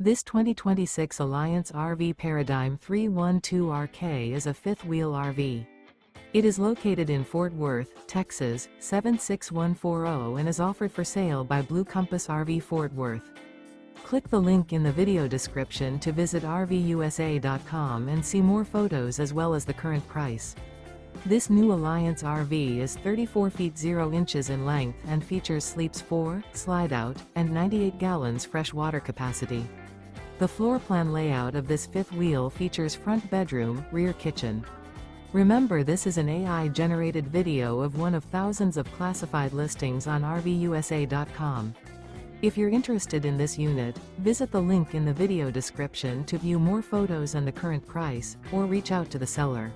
This 2026 Alliance RV Paradigm 312RK is a fifth-wheel RV. It is located in Fort Worth, Texas, 76140 and is offered for sale by Blue Compass RV Fort Worth. Click the link in the video description to visit RVUSA.com and see more photos as well as the current price. This new Alliance RV is 34 feet 0 inches in length and features sleeps 4, slide-out, and 98 gallons fresh water capacity. The floor plan layout of this fifth wheel features front bedroom, rear kitchen. Remember, this is an AI-generated video of one of thousands of classified listings on RVUSA.com. If you're interested in this unit, visit the link in the video description to view more photos and the current price, or reach out to the seller.